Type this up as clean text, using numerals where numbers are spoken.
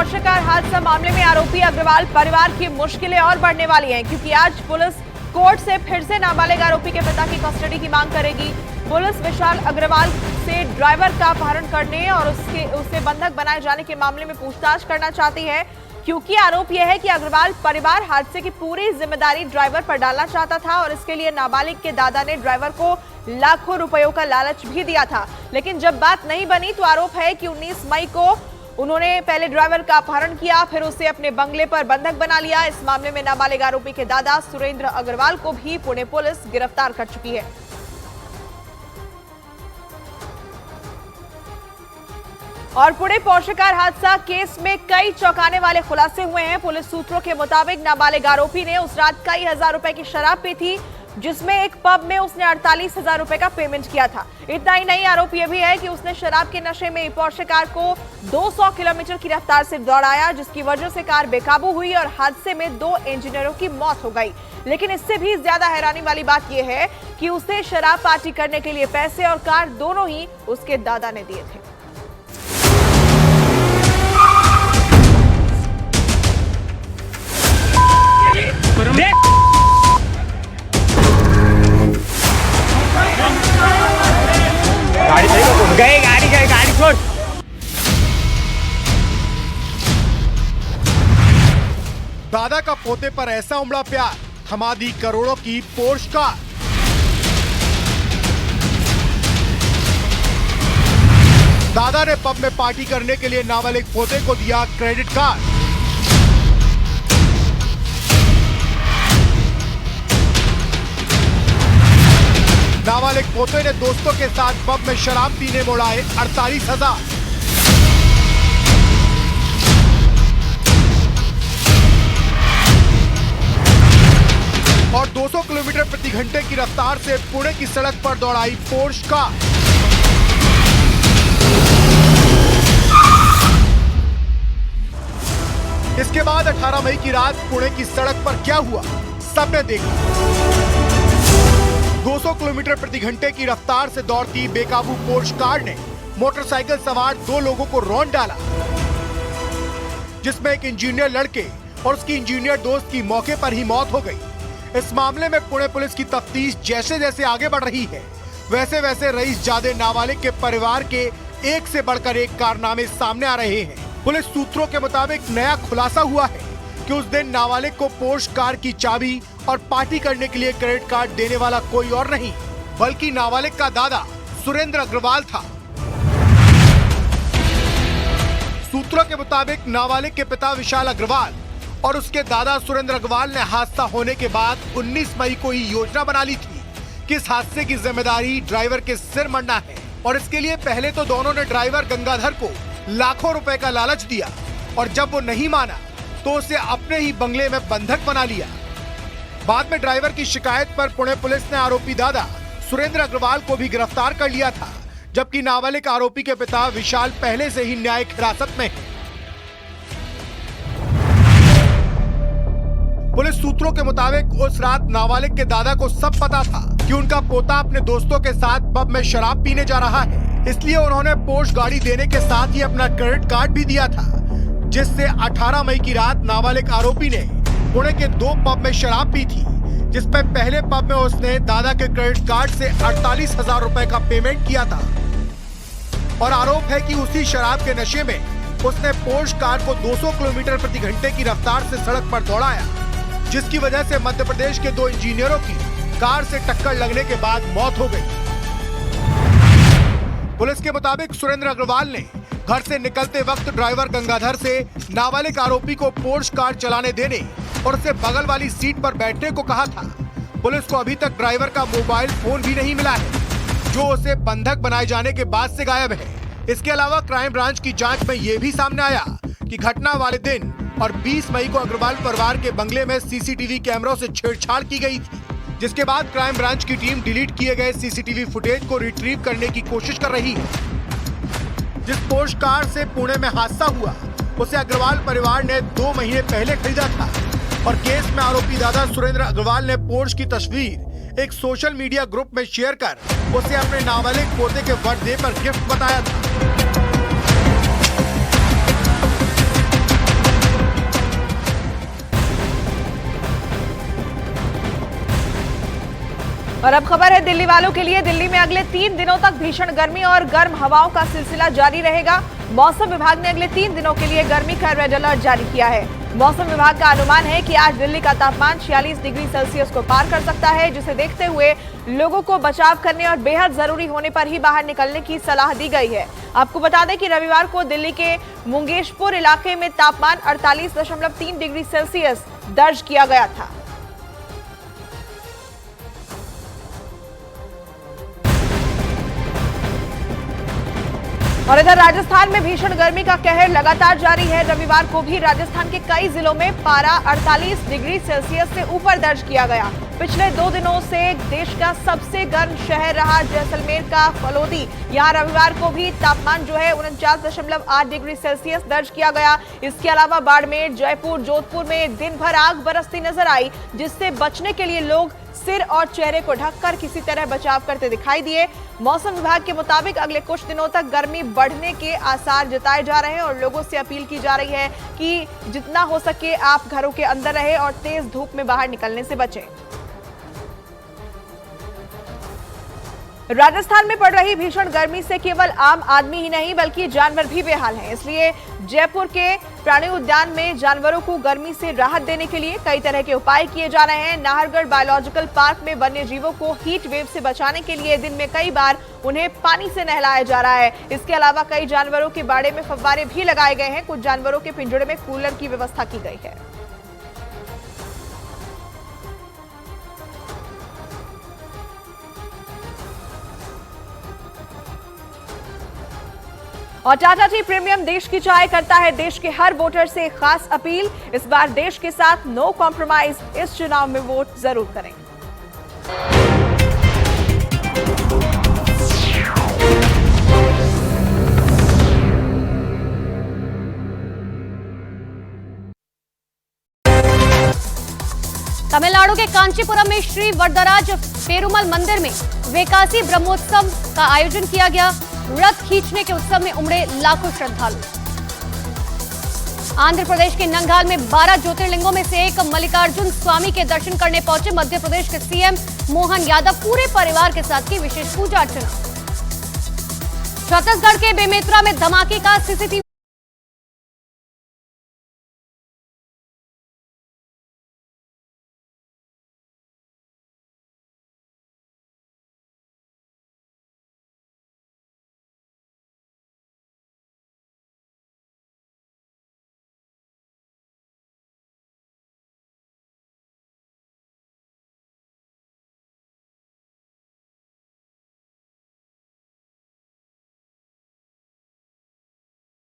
Porsche car हादसा मामले में आरोपी अग्रवाल परिवार की मुश्किलें और बढ़ने वाली हैं, क्योंकि आज पुलिस कोर्ट से फिर से नाबालिग आरोपी के पिता की कस्टडी की मांग करेगी। पुलिस विशाल अग्रवाल से ड्राइवर का अपहरण करने और उसे बंधक बनाए जाने के मामले में पूछताछ करना चाहती है, क्योंकि आरोप यह है कि अग्रवाल परिवार हादसे की पूरी जिम्मेदारी ड्राइवर पर डालना चाहता था और इसके लिए नाबालिग के दादा ने ड्राइवर को लाखों रुपयों का लालच भी दिया था। लेकिन जब बात नहीं बनी तो आरोप है कि 19 मई को उन्होंने पहले ड्राइवर का अपहरण किया, फिर उसे अपने बंगले पर बंधक बना लिया। इस मामले में नाबालिग आरोपी के दादा सुरेंद्र अग्रवाल को भी पुणे पुलिस गिरफ्तार कर चुकी है। और पुणे पोर्शे कार हादसा केस में कई चौंकाने वाले खुलासे हुए हैं। पुलिस सूत्रों के मुताबिक नाबालिग आरोपी ने उस रात कई हजार रुपए की शराब पी थी, जिसमें एक पब में उसने 48,000 रुपए का पेमेंट किया था। इतना ही नहीं, आरोप यह भी है कि उसने शराब के नशे में पोर्शे कार को 200 किलोमीटर की रफ्तार से दौड़ाया, जिसकी वजह से कार बेकाबू हुई और हादसे में 2 इंजीनियरों की मौत हो गई। लेकिन इससे भी ज्यादा हैरानी वाली बात यह है कि उसे शराब पार्टी करने के लिए पैसे और कार दोनों ही उसके दादा ने दिए थे। गाड़ी छोड़। दादा का पोते पर ऐसा उमड़ा प्यार, थमा दी करोड़ों की पोर्श कार। दादा ने पब में पार्टी करने के लिए नाबालिग पोते को दिया क्रेडिट कार्ड। नाबालिग पोते ने दोस्तों के साथ पब में शराब पीने मोड़ाए 48,000। और 200 किलोमीटर प्रति घंटे की रफ्तार से पुणे की सड़क पर दौड़ाई पोर्श कार। इसके बाद 18 मई की रात पुणे की सड़क पर क्या हुआ, सबने देखा। 200 किलोमीटर प्रति घंटे की रफ्तार से दौड़ती बेकाबू पोर्श कार ने मोटरसाइकिल सवार 2 लोगों को रौंद डाला, जिसमें एक इंजीनियर लड़के और उसकी इंजीनियर दोस्त की मौके पर ही मौत हो गई। इस मामले में पुणे पुलिस की तफ्तीश जैसे जैसे आगे बढ़ रही है, वैसे वैसे रईस जादे नाबालिग के परिवार के एक से बढ़कर एक कारनामे सामने आ रहे हैं। पुलिस सूत्रों के मुताबिक नया खुलासा हुआ है कि उस दिन नाबालिग को पोर्श कार की चाबी और पार्टी करने के लिए क्रेडिट कार्ड देने वाला कोई और नहीं, बल्कि नाबालिग का दादा सुरेंद्र अग्रवाल था। सूत्रों के मुताबिक नाबालिग के पिता विशाल अग्रवाल और उसके दादा सुरेंद्र अग्रवाल ने हादसा होने के बाद 19 मई को ही योजना बना ली थी कि इस हादसे की जिम्मेदारी ड्राइवर के सिर मढ़ना है। और इसके लिए पहले तो दोनों ने ड्राइवर गंगाधर को लाखों रुपए का लालच दिया और जब वो नहीं माना तो उसे अपने ही बंगले में बंधक बना लिया। बाद में ड्राइवर की शिकायत पर पुणे पुलिस ने आरोपी दादा सुरेंद्र अग्रवाल को भी गिरफ्तार कर लिया था, जबकि नाबालिग आरोपी के पिता विशाल पहले से ही न्यायिक हिरासत में है। पुलिस सूत्रों के मुताबिक उस रात नाबालिग के दादा को सब पता था कि उनका पोता अपने दोस्तों के साथ पब में शराब पीने जा रहा है, इसलिए उन्होंने पोर्श गाड़ी देने के साथ ही अपना क्रेडिट कार्ड भी दिया था, जिससे 18 मई की रात नाबालिग आरोपी ने पुणे के 2 पब में शराब पी थी, जिसमें पहले पब में उसने दादा के क्रेडिट कार्ड से 48,000 रुपए का पेमेंट किया था। और आरोप है कि उसी शराब के नशे में उसने पोर्श कार को 200 किलोमीटर प्रति घंटे की रफ्तार से सड़क पर दौड़ाया, जिसकी वजह से मध्य प्रदेश के 2 इंजीनियरों की कार से टक्कर लगने के बाद मौत हो गई। पुलिस के मुताबिक सुरेंद्र अग्रवाल ने घर से निकलते वक्त ड्राइवर गंगाधर से नाबालिग आरोपी को पोर्श कार चलाने देने और उसे बगल वाली सीट पर बैठने को कहा था। पुलिस को अभी तक ड्राइवर का मोबाइल फोन भी नहीं मिला है, जो उसे बंधक बनाए जाने के बाद से गायब है। इसके अलावा क्राइम ब्रांच की जांच में यह भी सामने आया कि घटना वाले दिन और 20 मई को अग्रवाल परिवार के बंगले में सीसीटीवी कैमरों से छेड़छाड़ की गई थी, जिसके बाद क्राइम ब्रांच की टीम डिलीट किए गए सीसीटीवी फुटेज को रिट्रीव करने की कोशिश कर रही है। जिस पोर्श कार से पुणे में हादसा हुआ उसे अग्रवाल परिवार ने 2 महीने पहले खरीदा था और केस में आरोपी दादा सुरेंद्र अग्रवाल ने पोर्श की तस्वीर एक सोशल मीडिया ग्रुप में शेयर कर उसे अपने नाबालिग पोते के बर्थडे पर गिफ्ट बताया था। और अब खबर है दिल्ली वालों के लिए। दिल्ली में अगले 3 दिनों तक भीषण गर्मी और गर्म हवाओं का सिलसिला जारी रहेगा। मौसम विभाग ने अगले 3 दिनों के लिए गर्मी का रेड अलर्ट जारी किया है। मौसम विभाग का अनुमान है कि आज दिल्ली का तापमान 46 डिग्री सेल्सियस को पार कर सकता है, जिसे देखते हुए लोगों को बचाव करने और बेहद जरूरी होने पर ही बाहर निकलने की सलाह दी गई है। आपको बता दें कि रविवार को दिल्ली के मुंगेशपुर इलाके में तापमान 48.3 डिग्री सेल्सियस दर्ज किया गया था। और इधर राजस्थान में भीषण गर्मी का कहर लगातार जारी है। रविवार को भी राजस्थान के कई जिलों में पारा 48 डिग्री सेल्सियस से ऊपर दर्ज किया गया। पिछले 2 दिनों से देश का सबसे गर्म शहर रहा जैसलमेर का फलोदी। यहाँ रविवार को भी तापमान जो है 49.8 डिग्री सेल्सियस दर्ज किया गया। इसके अलावा बाड़मेर, जयपुर, जोधपुर में दिन भर आग बरसती नजर आई, जिससे बचने के लिए लोग सिर और चेहरे को ढककर किसी तरह बचाव करते दिखाई दिए। मौसम विभाग के मुताबिक अगले कुछ दिनों तक गर्मी बढ़ने के आसार जताए जा रहे हैं और लोगों से अपील की जा रही है कि जितना हो सके आप घरों के अंदर रहें और तेज धूप में बाहर निकलने से बचें। राजस्थान में पड़ रही भीषण गर्मी से केवल आम आदमी ही नहीं बल्कि जानवर भी बेहाल हैं। इसलिए जयपुर के प्राणी उद्यान में जानवरों को गर्मी से राहत देने के लिए कई तरह के उपाय किए जा रहे हैं। नाहरगढ़ बायोलॉजिकल पार्क में वन्य जीवों को हीट वेव से बचाने के लिए दिन में कई बार उन्हें पानी से नहलाया जा रहा है। इसके अलावा कई जानवरों के बाड़े में फव्वारे भी लगाए गए हैं। कुछ जानवरों के पिंजड़े में कूलर की व्यवस्था की गई है। और टाटा टी प्रीमियम देश की चाय करता है देश के हर वोटर से खास अपील। इस बार देश के साथ नो कॉम्प्रोमाइज, इस चुनाव में वोट जरूर करें। तमिलनाडु के कांचीपुरम में श्री वरदराज पेरुमल मंदिर में वेकासी ब्रह्मोत्सव का आयोजन किया गया। रथ खींचने के उत्सव में उमड़े लाखों श्रद्धालु। आंध्र प्रदेश के नंगाल में 12 ज्योतिर्लिंगों में से एक मल्लिकार्जुन स्वामी के दर्शन करने पहुंचे मध्य प्रदेश के सीएम मोहन यादव पूरे परिवार के साथ की विशेष पूजा अर्चना। छत्तीसगढ़ के बेमेतरा में धमाके का सीसीटीवी